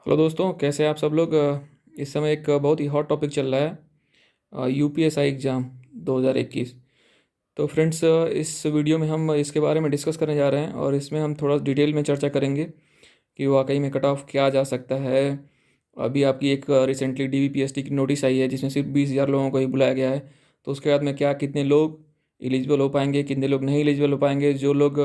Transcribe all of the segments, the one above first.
Hello दोस्तों, कैसे हैं आप सब लोग। इस समय एक बहुत ही हॉट टॉपिक चल रहा है, यूपीएसआई एग्ज़ाम 2021। तो फ्रेंड्स, इस वीडियो में हम इसके बारे में डिस्कस करने जा रहे हैं और इसमें हम थोड़ा डिटेल में चर्चा करेंगे कि वाकई में कट ऑफ क्या जा सकता है। अभी आपकी एक रिसेंटली डीवीपीएसटी की नोटिस आई है जिसमें सिर्फ 20,000 लोगों को ही बुलाया गया है। तो उसके बाद में क्या कितने लोग एलिजिबल हो पाएंगे, कितने लोग नहीं एलिजिबल हो पाएंगे, जो लोग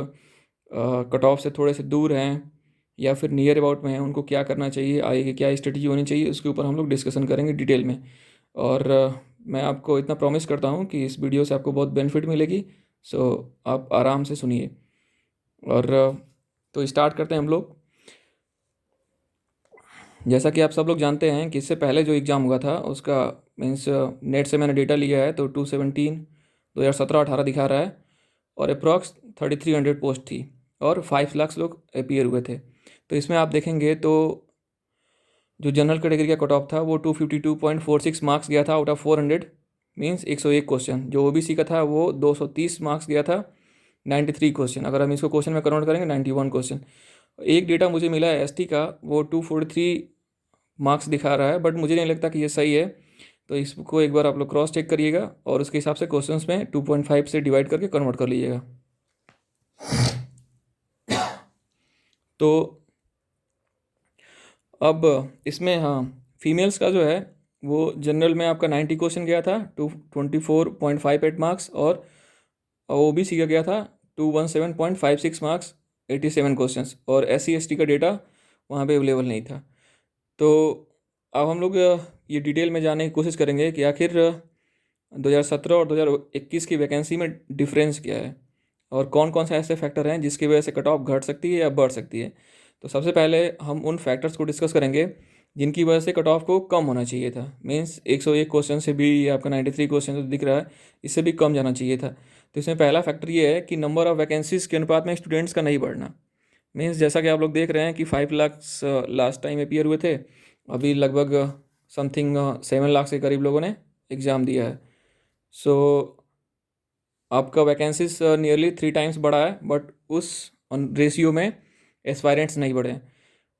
कट ऑफ से थोड़े से दूर हैं या फिर नियर अबाउट में हैं, उनको क्या करना चाहिए, आगे की क्या स्ट्रेटजी होनी चाहिए, उसके ऊपर हम लोग डिस्कशन करेंगे डिटेल में। और मैं आपको इतना प्रॉमिस करता हूँ कि इस वीडियो से आपको बहुत बेनिफिट मिलेगी। सो आप आराम से सुनिए। और तो स्टार्ट करते हैं हम लोग। जैसा कि आप सब लोग जानते हैं कि इससे पहले जो एग्ज़ाम हुआ था उसका मीन्स नेट से मैंने डेटा लिया है तो 217 2017-18 दिखा रहा है और अप्रॉक्स 3300 पोस्ट थी और 5 लाख लोग अपीयर हुए थे। तो इसमें आप देखेंगे तो जो जनरल कैटेगरी का कट ऑफ था वो 252.46 मार्क्स गया था आउट ऑफ 400, मीन्स 101 क्वेश्चन। जो ओबीसी का था वो 230 मार्क्स गया था, 93 क्वेश्चन। अगर हम इसको क्वेश्चन में कन्वर्ट करेंगे 91 क्वेश्चन। एक डेटा मुझे मिला है एसटी का, वो 243 मार्क्स दिखा रहा है, बट मुझे नहीं लगता कि ये सही है। तो इसको एक बार आप लोग क्रॉस चेक करिएगा और उसके हिसाब से क्वेश्चंस में 2.5 से डिवाइड करके कन्वर्ट कर लीजिएगा। तो अब इसमें हाँ, फीमेल्स का जो है वो जनरल में आपका 90 क्वेश्चन गया था, 224.58 मार्क्स, और ओबीसी का गया था 217.56 मार्क्स, 87 क्वेश्चंस। और एससी एसटी का डेटा वहाँ पे अवेलेबल नहीं था। तो अब हम लोग ये डिटेल में जानने की कोशिश करेंगे कि आखिर 2017 और 2021 की वैकेंसी में डिफरेंस क्या है और कौन कौन से ऐसे फैक्टर हैं जिसकी वजह से कट ऑफ घट सकती है या बढ़ सकती है। तो सबसे पहले हम उन फैक्टर्स को डिस्कस करेंगे जिनकी वजह से कट ऑफ को कम होना चाहिए था। मीन्स 101 क्वेश्चन से भी आपका 93 क्वेश्चन तो दिख रहा है, इससे भी कम जाना चाहिए था। तो इसमें पहला फैक्टर ये है कि नंबर ऑफ़ वैकेंसीज़ के अनुपात में स्टूडेंट्स का नहीं बढ़ना। मीन्स जैसा कि आप लोग देख रहे हैं कि 5 लाख लास्ट टाइम अपीयर हुए थे, अभी लगभग समथिंग 7 लाख के करीब लोगों ने एग्ज़ाम दिया है। सो आपका वैकेंसीज नियरली 3 टाइम्स बढ़ा है, बट उस रेशियो में एस्पायरेंट्स नहीं बढ़े।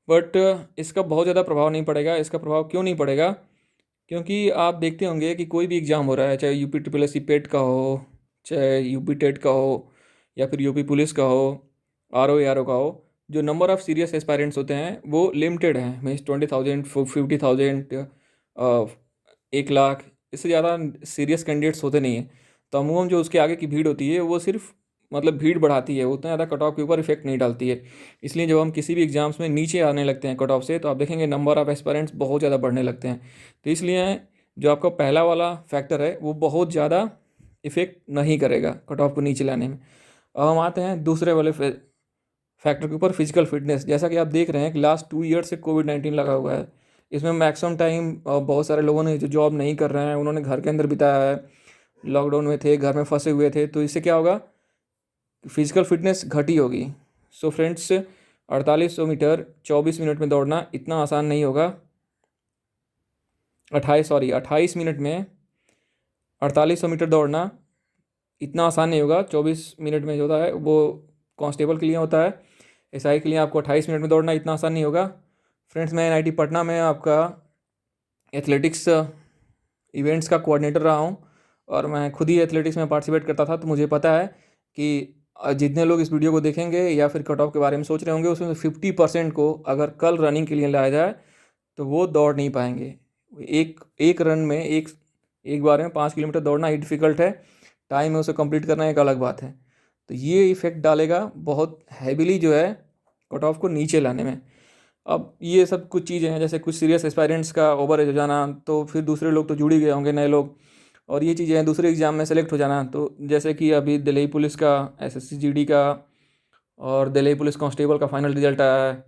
बट इसका बहुत ज़्यादा प्रभाव नहीं पड़ेगा। इसका प्रभाव क्यों नहीं पड़ेगा? क्योंकि आप देखते होंगे कि कोई भी एग्ज़ाम हो रहा है, चाहे यूपी ट्रिपल एस सी पेट का हो, चाहे यूपी टेट का हो, या फिर यूपी पुलिस का हो, आर ओ का हो, जो नंबर ऑफ़ सीरियस एस्पायरेंट्स होते हैं वो लिमिटेड हैं। मीन्स 20,000, 50,000, 1 लाख, इससे ज़्यादा सीरियस कैंडिडेट्स होते नहीं हैं। तो अमूमन जो उसके आगे की भीड़ होती है वो सिर्फ मतलब भीड़ बढ़ाती है, उतना ज़्यादा कट ऑफ के ऊपर इफेक्ट नहीं डालती है। इसलिए जब हम किसी भी एग्ज़ाम्स में नीचे आने लगते हैं कट ऑफ से, तो आप देखेंगे नंबर ऑफ़ एस्पायरेंट्स बहुत ज़्यादा बढ़ने लगते हैं। तो इसलिए जो आपका पहला वाला फैक्टर है वो बहुत ज़्यादा इफ़ेक्ट नहीं करेगा कट ऑफ को नीचे लाने में। अब हम आते हैं दूसरे वाले फैक्टर के ऊपर, फिजिकल फिटनेस। जैसा कि आप देख रहे हैं कि लास्ट 2 ईयर से कोविड-19 लगा हुआ है। इसमें मैक्सिमम टाइम बहुत सारे लोगों ने जो जॉब नहीं कर रहे हैं उन्होंने घर के अंदर बिताया है, लॉकडाउन में थे, घर में फंसे हुए थे। तो इससे क्या होगा, फिजिकल फिटनेस घटी होगी। सो फ्रेंड्स, 4800 मीटर 24 मिनट में दौड़ना इतना आसान नहीं होगा। 28 मिनट में 4800 मीटर दौड़ना इतना आसान नहीं होगा। 24 मिनट में जो होता है वो कांस्टेबल के लिए होता है, एसआई के लिए आपको 28 मिनट में दौड़ना इतना आसान नहीं होगा। फ्रेंड्स, मैं एनआईटी पटना में आपका एथलेटिक्स इवेंट्स का कोऑर्डिनेटर रहा हूँ और मैं खुद ही एथलेटिक्स में पार्टिसिपेट करता था। तो मुझे पता है कि जितने लोग इस वीडियो को देखेंगे या फिर कट ऑफ के बारे में सोच रहे होंगे, उसमें से 50% को अगर कल रनिंग के लिए लाया जाए तो वो दौड़ नहीं पाएंगे। एक एक रन में एक बार में 5 किलोमीटर दौड़ना ही डिफ़िकल्ट है, टाइम है उसे कंप्लीट करना एक अलग बात है। तो ये इफ़ेक्ट डालेगा बहुत हैविली जो है कट ऑफ को नीचे लाने में। अब ये सब कुछ चीज़ें हैं, जैसे कुछ सीरियस एस्पायरेंट्स का ओवर एज हो जाना, तो फिर दूसरे लोग तो जुड़ ही गए होंगे नए लोग, और ये चीज़ें हैं दूसरे एग्ज़ाम में सेलेक्ट हो जाना। तो जैसे कि अभी दिल्ली पुलिस का, एसएससी जीडी का और दिल्ली पुलिस कांस्टेबल का फाइनल रिजल्ट आया है।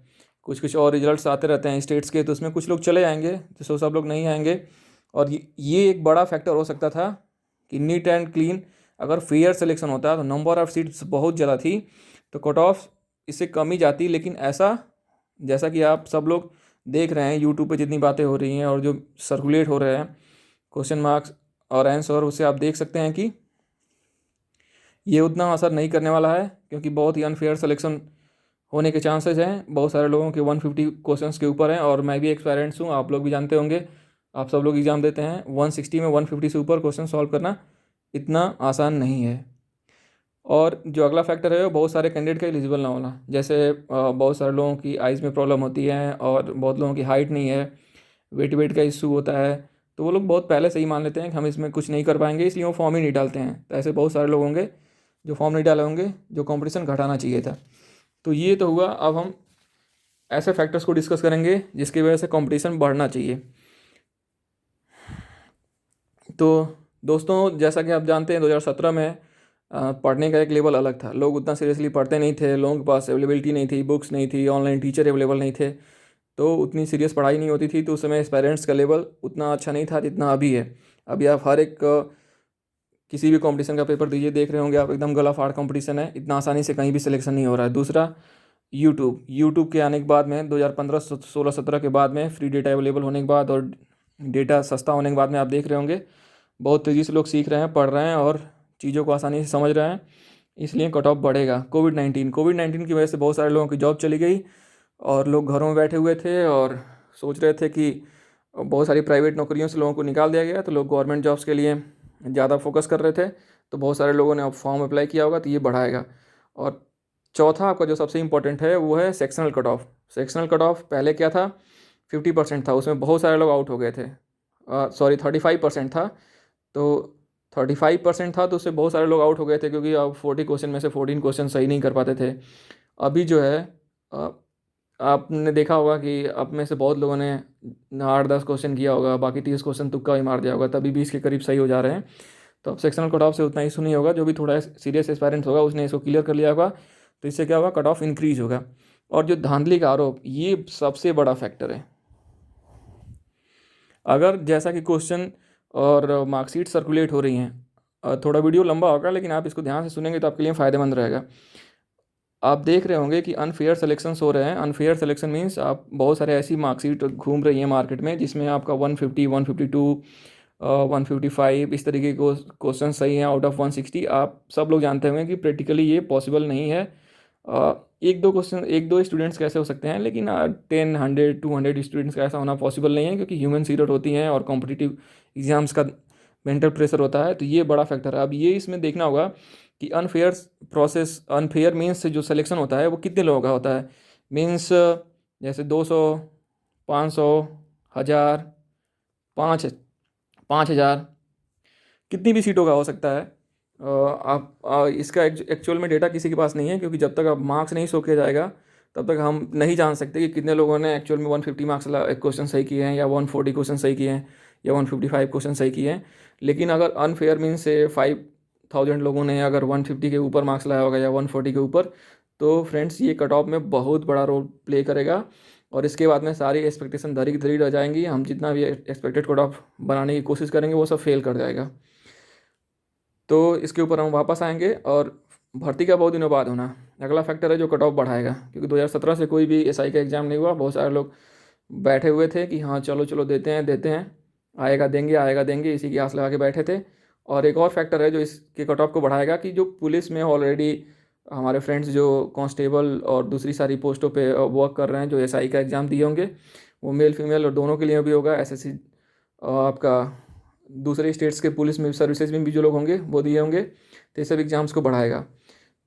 कुछ कुछ और रिजल्ट्स आते रहते हैं स्टेट्स के, तो उसमें कुछ लोग चले जाएंगे, तो सब लोग नहीं आएंगे। और ये एक बड़ा फैक्टर हो सकता था कि नीट एंड क्लीन अगर फेयर सिलेक्शन होता तो नंबर ऑफ़ सीट्स बहुत ज़्यादा थी, तो कट ऑफ इससे कम ही जाती। लेकिन ऐसा, जैसा कि आप सब लोग देख रहे हैं यूट्यूब पे जितनी बातें हो रही हैं और जो सर्कुलेट हो रहे हैं क्वेश्चन मार्क्स और आंसर, उससे आप देख सकते हैं कि ये उतना असर नहीं करने वाला है, क्योंकि बहुत ही अनफेयर सिलेक्शन होने के चांसेस हैं। बहुत सारे लोगों के 150 क्वेश्चंस के ऊपर हैं, और मैं भी एक पेरेंट्स हूँ, आप लोग भी जानते होंगे, आप सब लोग एग्ज़ाम देते हैं। 160 में 150 से ऊपर क्वेश्चन सॉल्व करना इतना आसान नहीं है। और जो अगला फैक्टर है वो बहुत सारे कैंडिडेट का एलिजिबल ना होना। जैसे बहुत सारे लोगों की आइज़ में प्रॉब्लम होती है, और बहुत लोगों की हाइट नहीं है, वेट का इशू होता है, तो वो लोग बहुत पहले से ही मान लेते हैं कि हम इसमें कुछ नहीं कर पाएंगे, इसलिए वो फॉर्म ही नहीं डालते हैं। तो ऐसे बहुत सारे लोग होंगे जो फॉर्म नहीं डाले होंगे, जो कंपटीशन घटाना चाहिए था। तो ये तो हुआ। अब हम ऐसे फैक्टर्स को डिस्कस करेंगे जिसकी वजह से कंपटीशन बढ़ना चाहिए। तो दोस्तों, जैसा कि आप जानते हैं 2017 में पढ़ने का एक लेवल अलग था। लोग उतना सीरियसली पढ़ते नहीं थे, लोगों के पास अवेलेबिलिटी नहीं थी, बुक्स नहीं थी, ऑनलाइन टीचर अवेलेबल नहीं थे, तो उतनी सीरियस पढ़ाई नहीं होती थी। तो उस समय पेरेंट्स का लेवल उतना अच्छा नहीं था जितना अभी है। अभी आप हर एक किसी भी कंपटीशन का पेपर दीजिए, देख रहे होंगे आप, एकदम गला फाड़ कंपटीशन है, इतना आसानी से कहीं भी सिलेक्शन नहीं हो रहा है। दूसरा, यूट्यूब के आने के बाद में 2015 16 17 के बाद में फ्री डेटा अवेलेबल होने के बाद, और डेटा सस्ता होने के बाद में, आप देख रहे होंगे बहुत तेज़ी से लोग सीख रहे हैं, पढ़ रहे हैं, और चीज़ों को आसानी से समझ रहे हैं, इसलिए कट ऑफ बढ़ेगा। कोविड 19 की वजह से बहुत सारे लोगों की जॉब चली गई, और लोग घरों में बैठे हुए थे और सोच रहे थे कि बहुत सारी प्राइवेट नौकरियों से लोगों को निकाल दिया गया, तो लोग गवर्नमेंट जॉब्स के लिए ज़्यादा फोकस कर रहे थे। तो बहुत सारे लोगों ने अब फॉर्म अप्लाई किया होगा, तो ये बढ़ाएगा। और चौथा आपका जो सबसे इंपॉर्टेंट है वो है sectional cut off. Sectional cut off पहले क्या था, 50% था, उसमें बहुत सारे लोग आउट हो गए थे। सॉरी, 35% था। तो 35% था, तो उससे बहुत सारे लोग आउट हो गए थे, क्योंकि अब 40 क्वेश्चन में से 14 क्वेश्चन सही नहीं कर पाते थे। अभी जो है अ, आपने देखा होगा कि आप में से बहुत लोगों ने 8-10 क्वेश्चन किया होगा, बाकी 30 क्वेश्चन तुक्का ही मार दिया होगा, तभी 20 के करीब सही हो जा रहे हैं। तो अब सेक्शनल कट ऑफ से उतना इशू नहीं होगा। जो भी थोड़ा सीरियस एस्पायरेंट होगा उसने इसको क्लियर कर लिया होगा, तो इससे क्या होगा, कट ऑफ इंक्रीज होगा। और जो धांधली का आरोप, ये सबसे बड़ा फैक्टर है। अगर जैसा कि क्वेश्चन और मार्कशीट सर्कुलेट हो रही हैं, थोड़ा वीडियो लंबा होगा, लेकिन आप इसको ध्यान से सुनेंगे तो आपके लिए फ़ायदेमंद रहेगा। आप देख रहे होंगे कि अनफेयर सिलेक्शंस हो रहे हैं। अनफेयर सिलेक्शन मीन्स आप बहुत सारे ऐसी मार्कशीट घूम रही हैं मार्केट में, जिसमें आपका 150, 152, 155 इस तरीके के क्वेश्चन सही हैं आउट ऑफ 160। आप सब लोग जानते होंगे कि प्रैक्टिकली ये पॉसिबल नहीं है। एक दो क्वेश्चन, एक दो स्टूडेंट्स कैसे हो सकते हैं, लेकिन 10, 100, 200 स्टूडेंट्स का ऐसा होना पॉसिबल नहीं है, क्योंकि ह्यूमन सीरत होती हैं और कॉम्पिटिटिव एग्जाम्स का मेंटल प्रेशर होता है। तो ये बड़ा फैक्टर है। अब ये इसमें देखना होगा कि अनफेयर प्रोसेस, अनफेयर मीन्स जो सिलेक्शन होता है वो कितने लोगों का होता है। मीन्स जैसे 200, 500, 1000, 5,000, कितनी भी सीटों का हो सकता है। इसका एक्चुअल में डेटा किसी के पास नहीं है, क्योंकि जब तक आप मार्क्स नहीं शो किया जाएगा तब तक हम नहीं जान सकते कि कितने लोगों ने एक्चुअल में 150 मार्क्स क्वेश्चन सही किए हैं, या 140 क्वेश्चन सही किए हैं, या 155 क्वेश्चन सही किए हैं। लेकिन अगर अनफेयर मीन से 5,000 लोगों ने अगर 150 के ऊपर मार्क्स लाया होगा, या 140 के ऊपर, तो फ्रेंड्स ये कट ऑफ में बहुत बड़ा रोल प्ले करेगा। और इसके बाद में सारी एक्सपेक्टेशन धरी की धरी रह जाएंगी। हम जितना भी एक्सपेक्टेड कट ऑफ बनाने की कोशिश करेंगे वो सब फेल कर जाएगा। तो इसके ऊपर हम वापस आएंगे। और भर्ती का बहुत दिनों बाद होना अगला फैक्टर है जो कट ऑफ बढ़ाएगा, क्योंकि 2017 से कोई भी एसआई का एग्ज़ाम नहीं हुआ। बहुत सारे लोग बैठे हुए थे कि हाँ चलो चलो देते हैं, आएगा देंगे, इसी की आस लगा के बैठे थे। और एक और फैक्टर है जो इसके कट ऑफ को बढ़ाएगा, कि जो पुलिस में ऑलरेडी हमारे फ्रेंड्स जो कांस्टेबल और दूसरी सारी पोस्टों पे वर्क कर रहे हैं, जो एसआई का एग्ज़ाम दिए होंगे, वो मेल फीमेल और दोनों के लिए भी होगा। एसएससी आपका दूसरे स्टेट्स के पुलिस में सर्विसेज में भी जो लोग होंगे वो दिए होंगे, तो ये सब एग्ज़ाम्स को बढ़ाएगा।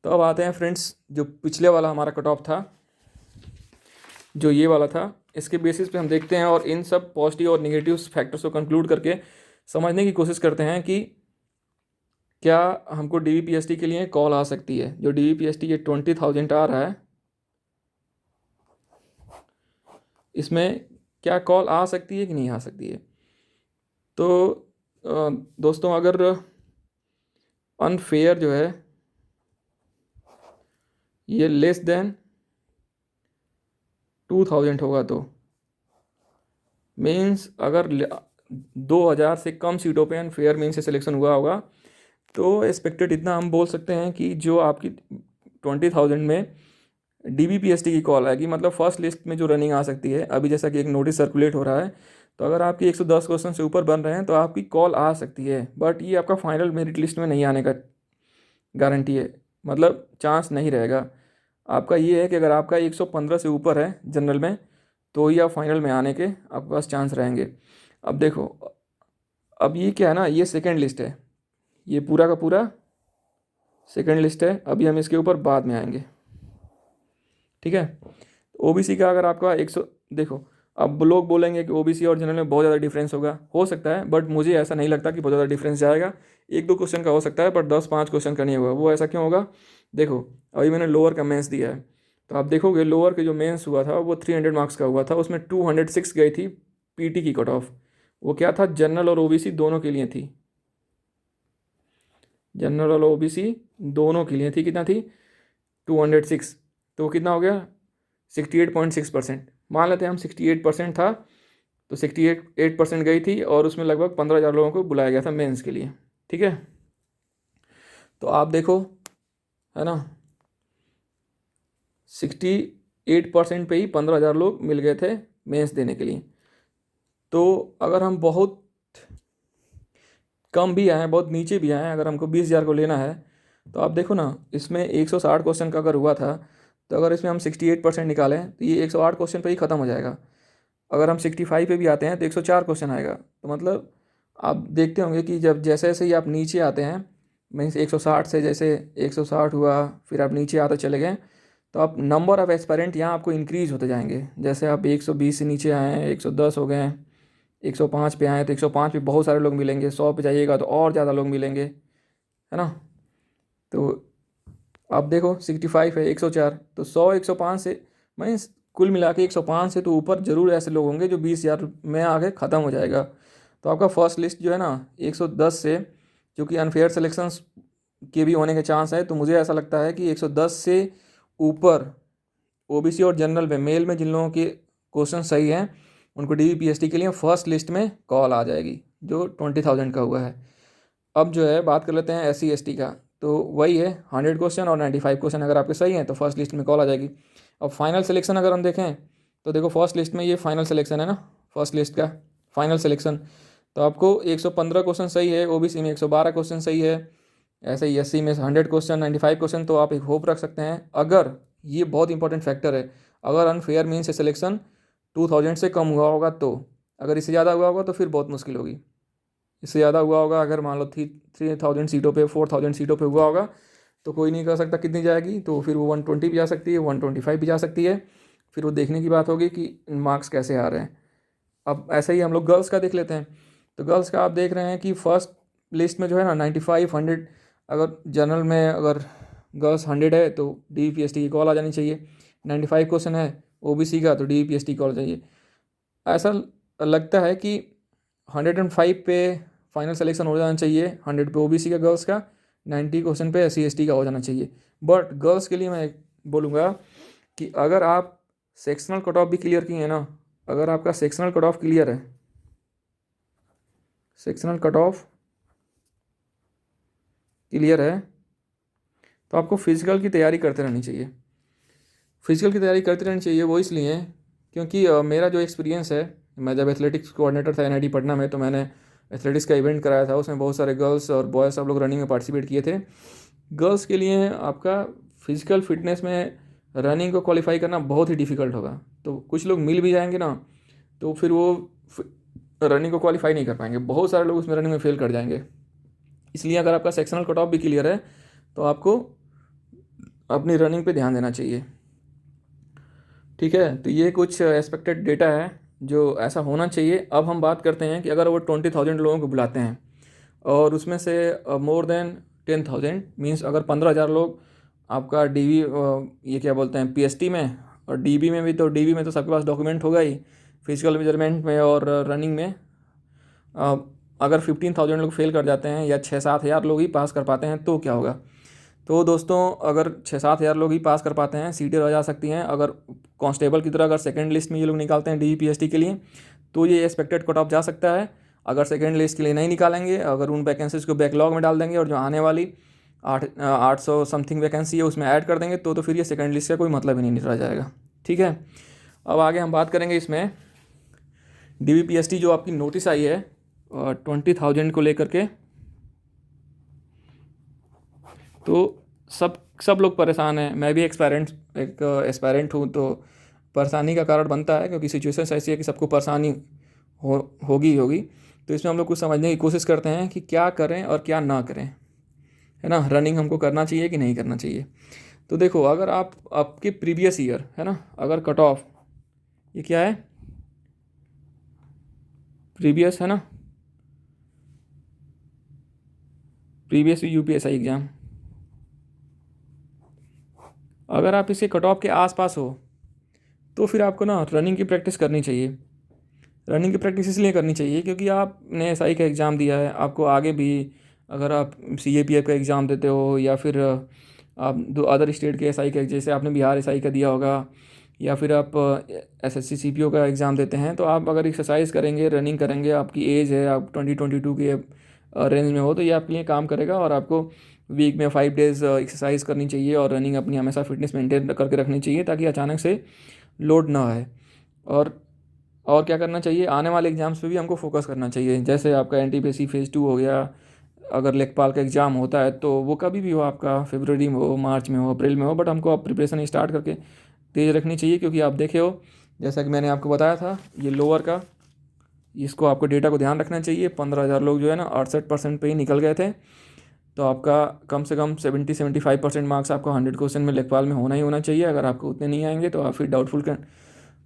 तो अब आते हैं फ्रेंड्स, जो पिछले वाला हमारा कट ऑफ था, जो ये वाला था, इसके बेसिस पे हम देखते हैं और इन सब पॉजिटिव और निगेटिव फैक्टर्स को कंक्लूड करके समझने की कोशिश करते हैं कि क्या हमको डीवीपीएसटी के लिए कॉल आ सकती है। जो डीवीपीएसटी ये 20,000 आ रहा है, इसमें क्या कॉल आ सकती है कि नहीं आ सकती है। तो दोस्तों, अगर अनफेयर जो है ये लेस देन 2,000 होगा, तो मीन्स अगर 2,000 से कम सीटों पे अनफेयर मीन्स से सिलेक्शन हुआ होगा, तो एक्सपेक्टेड इतना हम बोल सकते हैं कि जो आपकी 20,000 में डीबीपीएसटी की कॉल आएगी, मतलब फर्स्ट लिस्ट में जो रनिंग आ सकती है। अभी जैसा कि एक नोटिस सर्कुलेट हो रहा है, तो अगर आपकी 110 क्वेश्चन से ऊपर बन रहे हैं तो आपकी कॉल आ सकती है, बट ये आपका फाइनल मेरिट लिस्ट में नहीं आने का गारंटी है, मतलब चांस नहीं रहेगा। आपका ये है कि अगर आपका 115 से ऊपर है जनरल में तो ही आप फाइनल में आने के आपके पास चांस रहेंगे। अब देखो, अब ये क्या है ना, ये सेकंड लिस्ट है, ये पूरा का पूरा सेकंड लिस्ट है। अभी हम इसके ऊपर बाद में आएंगे, ठीक है। ओबीसी का अगर आपका 100, देखो अब लोग बोलेंगे कि ओबीसी और जनरल में बहुत ज़्यादा डिफरेंस होगा, हो सकता है, बट मुझे ऐसा नहीं लगता कि बहुत ज़्यादा डिफरेंस जाएगा। एक दो क्वेश्चन का हो सकता है, पर 10-5 क्वेश्चन का नहीं होगा। वो ऐसा क्यों होगा, देखो अभी मैंने लोअर का मेंस दिया है, तो आप देखोगे लोअर के जो मेंस हुआ था वो 300 मार्क्स का हुआ था, उसमें 206 गई थी पीटी की कट ऑफ। वो क्या था, जनरल और ओबीसी दोनों के लिए थी, जनरल और ओबीसी दोनों के लिए थी। कितना थी, 206। तो वो कितना हो गया, 68.6%। मान लेते हैं हम 68% था, तो 68% गई थी, और उसमें लगभग 15,000 लोगों को बुलाया गया था मेंस के लिए, ठीक है। तो आप देखो, है ना, 68% पे ही 15,000 लोग मिल गए थे मेंस देने के लिए। तो अगर हम बहुत कम भी आए, बहुत नीचे भी आए, अगर हमको 20,000 को लेना है, तो आप देखो ना, इसमें 160 क्वेश्चन का अगर हुआ था, तो अगर इसमें हम 68% निकालें तो ये 108 क्वेश्चन पे ही ख़त्म हो जाएगा। अगर हम 65 पे भी आते हैं तो 104 क्वेश्चन आएगा। तो मतलब आप देखते होंगे कि जब जैसे जैसे ही आप नीचे आते हैं, मीन्स 160 से जैसे 160 हुआ, फिर आप नीचे आते चले गए, तो आप नंबर ऑफ़ एस्पायरेंट यहाँ आपको इंक्रीज़ होते जाएंगे। जैसे आप 120 से नीचे आए हैं, 110 हो गए, 105 पे आए तो 105 पे बहुत सारे लोग मिलेंगे, 100 पे जाइएगा तो और ज़्यादा लोग मिलेंगे, है ना। तो आप देखो 65 है, 104, तो 100 105 से, मीन्स कुल मिला के 105 से तो ऊपर जरूर ऐसे लोग होंगे जो 20,000 में आगे ख़त्म हो जाएगा। तो आपका फर्स्ट लिस्ट जो है ना 110 से, क्योंकि अनफेयर सिलेक्शंस के भी होने के चांस है, तो मुझे ऐसा लगता है कि 110 से ऊपर ओबीसी और जनरल में मेल में जिन लोगों के क्वेश्चन सही हैं उनको डीवीपीएसटी के लिए फर्स्ट लिस्ट में कॉल आ जाएगी, जो 20,000 का हुआ है। अब जो है बात कर लेते हैं एस सी एस टी का, तो वही है 100 क्वेश्चन और 95 क्वेश्चन अगर आपके सही हैं तो फर्स्ट लिस्ट में कॉल आ जाएगी। अब फाइनल सिलेक्शन अगर हम देखें, तो देखो फर्स्ट लिस्ट में ये फाइनल सिलेक्शन है ना, फर्स्ट लिस्ट का फाइनल सिलेक्शन, तो आपको 115 क्वेश्चन सही है, ओबीसी में 112 क्वेश्चन सही है, ऐसे ही एससी में 100 क्वेश्चन, 95 क्वेश्चन, तो आप एक होप रख सकते हैं। अगर, ये बहुत इंपॉर्टेंट फैक्टर है, अगर अनफेयर मीन से सिलेक्शन 2000 से कम हुआ होगा तो, अगर इससे ज़्यादा हुआ होगा तो फिर बहुत मुश्किल होगी। इससे ज़्यादा हुआ होगा, अगर मान लो 3,000 सीटों पे, 4,000 सीटों पे हुआ होगा, तो कोई नहीं कर सकता कितनी जाएगी, तो फिर वो 120 भी जा सकती है, 125 भी जा सकती है। फिर वो देखने की बात होगी कि मार्क्स कैसे आ रहे हैं। अब ऐसे ही हम लोग गर्ल्स का देख लेते हैं, तो गर्ल्स का आप देख रहे हैं कि फर्स्ट लिस्ट में जो है ना 95 100, अगर जनरल में अगर गर्ल्स 100 है तो डीपीएसटी की कॉल आ जानी चाहिए, 95 क्वेश्चन है ओबीसी का तो डीपीएसटी कॉल चाहिए। ऐसा लगता है कि 105 पे फाइनल सिलेक्शन हो जाना चाहिए, 100 पे ओबीसी का गर्ल्स का, 90 क्वेश्चन पे एससी एसटी का हो जाना चाहिए। बट गर्ल्स के लिए मैं बोलूँगा कि अगर आप सेक्शनल कट ऑफ भी क्लियर किए हैं ना, अगर आपका सेक्शनल कट ऑफ क्लियर है, सेक्शनल कट ऑफ क्लियर है, तो आपको फिजिकल की तैयारी करते रहनी चाहिए। फिजिकल की तैयारी करते रहनी चाहिए वो इसलिए क्योंकि मेरा जो एक्सपीरियंस है, मैं जब एथलेटिक्स कोऑर्डिनेटर था एनआईटी पटना में, तो मैंने एथलेटिक्स का इवेंट कराया था, उसमें बहुत सारे गर्ल्स और बॉयज़ सब लोग रनिंग में पार्टिसिपेट किए थे। गर्ल्स के लिए आपका फिजिकल फिटनेस में रनिंग को क्वालिफाई करना बहुत ही डिफ़िकल्ट होगा। तो कुछ लोग मिल भी जाएंगे ना, तो फिर वो रनिंग को क्वालिफाई नहीं कर पाएंगे, बहुत सारे लोग उसमें रनिंग में फेल कर जाएंगे। इसलिए अगर आपका सेक्शनल कट ऑफ भी क्लियर है तो आपको अपनी रनिंग पे ध्यान देना चाहिए, ठीक है। तो ये कुछ एक्सपेक्टेड डेटा है जो ऐसा होना चाहिए। अब हम बात करते हैं कि अगर वो 20,000 लोगों को बुलाते हैं और उसमें से मोर देन 10,000 मीन्स अगर 15,000 लोग आपका डीवी, ये क्या बोलते हैं, पीएसटी में, और डीबी में भी, तो डीबी में तो सबके पास डॉक्यूमेंट होगा ही, फिजिकल मेजरमेंट में और रनिंग में। अगर 15,000 लोग फेल कर जाते हैं या 6-7 हज़ार लोग ही पास कर पाते हैं तो क्या होगा। तो दोस्तों अगर 6-7 हज़ार लोग ही पास कर पाते हैं, सीटें रह जा सकती हैं। अगर कांस्टेबल की तरह अगर सेकंड लिस्ट में ये लोग निकालते हैं डीपीएसटी के लिए, तो ये एक्सपेक्टेड कट ऑफ जा सकता है। अगर सेकंड लिस्ट के लिए नहीं निकालेंगे, अगर उन वैकेंसीज़ को बैकलॉग में डाल देंगे और जो आने वाली 800 समथिंग वैकेंसी है उसमें ऐड कर देंगे, तो फिर ये सेकंड लिस्ट का कोई मतलब ही नहीं रह जाएगा, ठीक है। अब आगे हम बात करेंगे इसमें डीवीपीएसटी जो आपकी नोटिस आई है 20,000 को लेकर के, तो सब लोग परेशान हैं। मैं भी एक एस्पायरेंट हूँ, तो परेशानी का कारण बनता है, क्योंकि सिचुएशन ऐसी है कि सबको परेशानी हो होगी ही होगी। तो इसमें हम लोग कुछ समझने की कोशिश करते हैं कि क्या करें और क्या ना करें, है ना। रनिंग हमको करना चाहिए कि नहीं करना चाहिए। तो देखो, अगर आप आपके प्रीवियस ईयर, है ना, अगर कट ऑफ, ये क्या है, प्रीवियस, है ना, प्रीवियस यूपीएसआई एग्ज़ाम, अगर आप इसके कट ऑफ के आसपास हो तो फिर आपको ना रनिंग की प्रैक्टिस करनी चाहिए। रनिंग की प्रैक्टिस इसलिए करनी चाहिए क्योंकि आपने एसआई का एग्ज़ाम दिया है, आपको आगे भी अगर आप सीएपीएफ का एग्ज़ाम देते हो, या फिर आप दो अदर स्टेट के एसआई का, जैसे आपने बिहार एसआई का दिया होगा, या फिर आप एसएससी सीपीओ का एग्ज़ाम देते हैं, तो आप अगर एक्सरसाइज करेंगे, रनिंग करेंगे, आपकी एज है, आप 2022 के रेंज में हो, तो ये आपके लिए काम करेगा। और आपको वीक में 5 डेज़ एक्सरसाइज करनी चाहिए और रनिंग अपनी हमेशा फिटनेस मेंटेन करके रखनी चाहिए, ताकि अचानक से लोड ना आए। और और क्या करना चाहिए, आने वाले एग्ज़ाम्स पे भी हमको फोकस करना चाहिए। जैसे आपका एनटीपीसी फेज़ 2 हो गया, अगर लेखपाल का एग्ज़ाम होता है तो वो कभी भी हो, आपका फरवरी में हो, मार्च में हो, अप्रैल में हो, बट हमको अब प्रिपरेशन स्टार्ट करके तेज़ रखनी चाहिए। क्योंकि आप देखे हो, जैसा कि मैंने आपको बताया था, ये लोअर का, इसको आपको डेटा को ध्यान रखना चाहिए। 15,000 लोग जो है ना 68% पे ही निकल गए थे। तो आपका कम से कम 70-75% मार्क्स आपको 100 क्वेश्चन में लेखपाल में होना ही होना चाहिए। अगर आपको उतने नहीं आएंगे तो आप फिर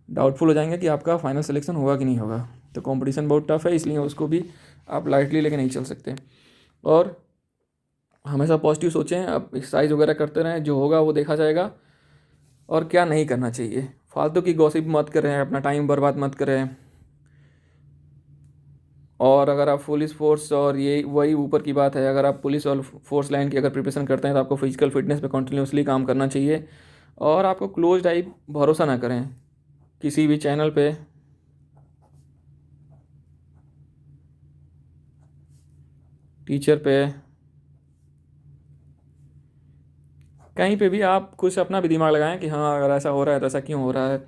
डाउटफुल हो जाएंगे कि आपका फाइनल सिलेक्शन होगा कि नहीं होगा। तो कंपटीशन बहुत टफ है, इसलिए उसको भी आप लाइटली लेके नहीं चल सकते। और हमेशा पॉजिटिव सोचें, आप एक्सरसाइज वगैरह करते रहें, जो होगा वो देखा जाएगा। और क्या नहीं करना चाहिए, फालतू की गॉसिप मत करें, अपना टाइम बर्बाद मत करें। और अगर आप पुलिस फोर्स, और ये वही ऊपर की बात है, अगर आप पुलिस और फोर्स लाइन की अगर प्रिपरेशन करते हैं तो आपको फिजिकल फिटनेस पे कंटिन्यूसली काम करना चाहिए। और आपको क्लोज टाइप भरोसा ना करें किसी भी चैनल पे, टीचर पे, कहीं पे भी। आप कुछ अपना भी दिमाग लगाएं कि हाँ, अगर ऐसा हो रहा है तो ऐसा क्यों हो रहा है,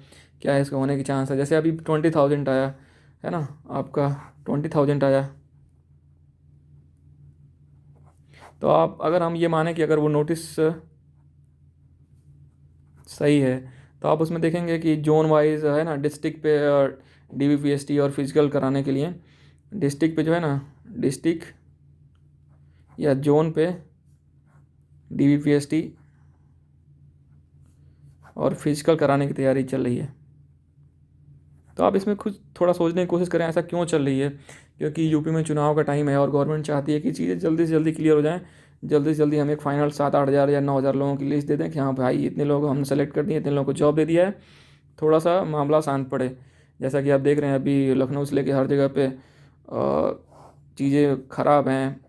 क्या है इसका होने की चांस है। जैसे अभी 20,000 आया है ना, आपका 20,000 आया, तो आप अगर हम ये माने कि अगर वो नोटिस सही है, तो आप उसमें देखेंगे कि जोन वाइज है ना, डिस्ट्रिक्ट पे डीबीपीएसटी और फिजिकल कराने के लिए डिस्ट्रिक्ट पे जो है ना, डिस्ट्रिक्ट या जोन पे डीबीपीएसटी और फिजिकल कराने की तैयारी चल रही है। तो आप इसमें खुद थोड़ा सोचने की कोशिश करें, ऐसा क्यों चल रही है। क्योंकि यूपी में चुनाव का टाइम है और गवर्नमेंट चाहती है कि चीज़ें जल्दी से जल्दी क्लियर हो जाएं। जल्दी से जल्दी हम एक फाइनल 7-8 हज़ार या 9 हज़ार लोगों की लिस्ट दे दें कि हाँ भाई, इतने लोग हमने सेलेक्ट कर दिए, इतने लोगों को जॉब दे दिया है, थोड़ा सा मामला शांत पड़े। जैसा कि आप देख रहे हैं, अभी लखनऊ से लेकर हर जगह पे चीज़ें ख़राब हैं।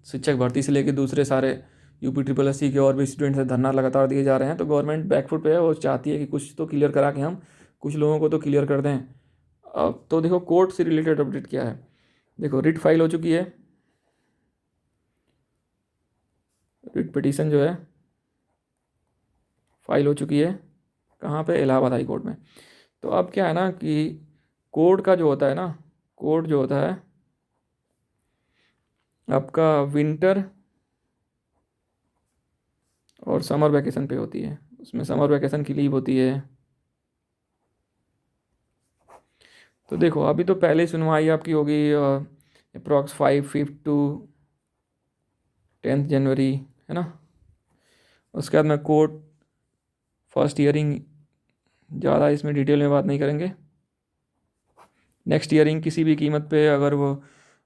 शिक्षक भर्ती से लेकर दूसरे सारे यूपी ट्रिपल एस सी के और भी स्टूडेंट्स हैं, धरना लगातार दिए जा रहे हैं। तो गवर्नमेंट बैकफुट पे है, वो चाहती है कि कुछ तो क्लियर करा के हम कुछ लोगों को तो क्लियर कर दें। अब तो देखो, कोर्ट से रिलेटेड अपडेट क्या है। देखो, रिट फाइल हो चुकी है, रिट पिटीशन जो है फाइल हो चुकी है। कहाँ पे, इलाहाबाद हाई कोर्ट में। तो अब क्या है ना कि कोर्ट का जो होता है ना, कोर्ट जो होता है आपका विंटर और समर वैकेशन पे होती है। उसमें समर वैकेशन की लीव होती है। तो देखो, अभी तो पहले सुनवाई आपकी होगी अप्रॉक्स 5 to 10 जनवरी, है ना। उसके बाद में कोर्ट फर्स्ट हियरिंग, ज़्यादा इसमें डिटेल में बात नहीं करेंगे। नेक्स्ट हियरिंग किसी भी कीमत पे, अगर वो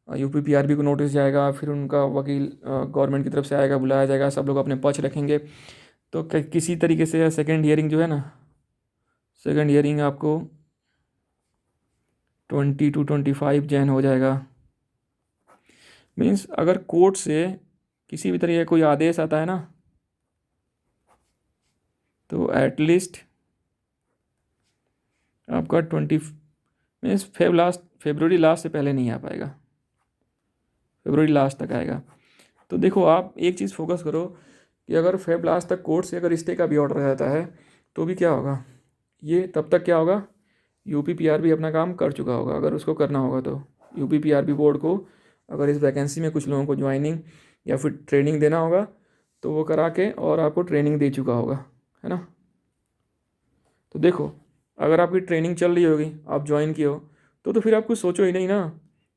यूपीपीआरबी को नोटिस जाएगा, फिर उनका वकील गवर्नमेंट की तरफ से आएगा, बुलाया जाएगा, सब लोग अपने पक्ष रखेंगे। तो किसी तरीके से सेकेंड हियरिंग जो है ना, सेकेंड हियरिंग आपको 20 to 25 जैन हो जाएगा। मीन्स अगर कोर्ट से किसी भी तरीके का कोई आदेश आता है ना, तो एटलीस्ट आपका 20 मीन्स फेब्रुवरी लास्ट से पहले नहीं आ पाएगा, फेब्रुवरी लास्ट तक आएगा। तो देखो, आप एक चीज़ फोकस करो कि अगर फेब लास्ट तक कोर्ट से अगर स्टे का भी ऑर्डर रहता है तो भी क्या होगा, ये तब तक क्या होगा, यूपीपीआरबी अपना काम कर चुका होगा। अगर उसको करना होगा तो यूपीपीआरबी बोर्ड को अगर इस वैकेंसी में कुछ लोगों को ज्वाइनिंग या फिर ट्रेनिंग देना होगा, तो वो करा के और आपको ट्रेनिंग दे चुका होगा, है ना। तो देखो, अगर आपकी ट्रेनिंग चल रही होगी, आप ज्वाइन किए हो, तो फिर आप कुछ सोचो ही नहीं ना।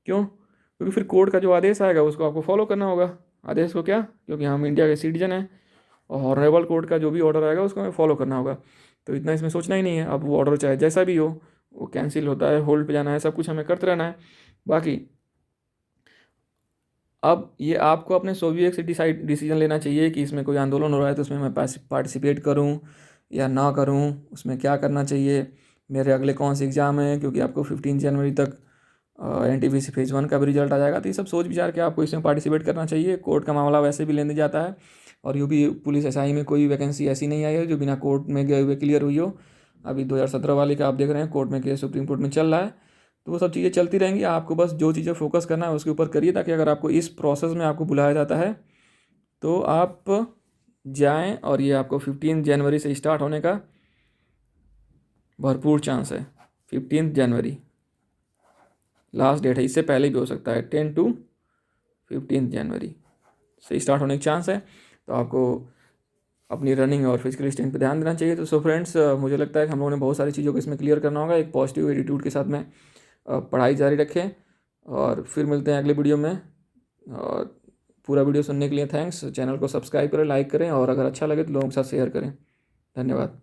क्यों? क्योंकि फिर कोर्ट का जो आदेश आएगा उसको आपको फॉलो करना होगा। आदेश को क्या? क्योंकि हम इंडिया के सिटीजन हैं, और हॉनरेबल कोर्ट का जो भी ऑर्डर आएगा उसको हमें फॉलो करना होगा। तो इतना इसमें सोचना ही नहीं है। अब वो ऑर्डर चाहे जैसा भी हो, वो कैंसिल होता है, होल्ड पे जाना है, सब कुछ हमें करते रहना है। बाकी अब ये आपको अपने सोवियत से डिसीजन लेना चाहिए कि इसमें कोई आंदोलन हो रहा है तो उसमें मैं पार्टिसिपेट करूं या ना करूं, उसमें क्या करना चाहिए, मेरे अगले कौन से एग्ज़ाम है, क्योंकि आपको 15 जनवरी तक NTPC फेज़ 1 का भी रिजल्ट आ जाएगा। तो ये सब सोच विचार के आपको इसमें पार्टिसिपेट करना चाहिए। कोर्ट का मामला वैसे भी लेने जाता है, और यूपी पुलिस SI में कोई वैकेंसी ऐसी नहीं आई है जो बिना कोर्ट में गए हुए क्लियर हुई हो। अभी 2017 वाले का आप देख रहे हैं कोर्ट में केस सुप्रीम कोर्ट में चल रहा है। तो वो सब चीज़ें चलती रहेंगी, आपको बस जो चीज़ें फोकस करना है उसके ऊपर करिए, ताकि अगर आपको इस प्रोसेस में आपको बुलाया जाता है तो आप जाएं। और ये आपको 15 जनवरी से स्टार्ट होने का भरपूर चांस है। 15 जनवरी लास्ट डेट है, इससे पहले भी हो सकता है। 10 to 15 जनवरी से स्टार्ट होने का चांस है। तो आपको अपनी रनिंग और फिजिकल स्ट्रेंथ पे ध्यान देना चाहिए। तो फ्रेंड्स, मुझे लगता है कि हम लोगों ने बहुत सारी चीज़ों को इसमें क्लियर करना होगा। एक पॉजिटिव एटीट्यूड के साथ में पढ़ाई जारी रखें, और फिर मिलते हैं अगले वीडियो में। और पूरा वीडियो सुनने के लिए थैंक्स। चैनल को सब्सक्राइब करें, लाइक करें, और अगर अच्छा लगे तो लोगों के साथ शेयर करें। धन्यवाद।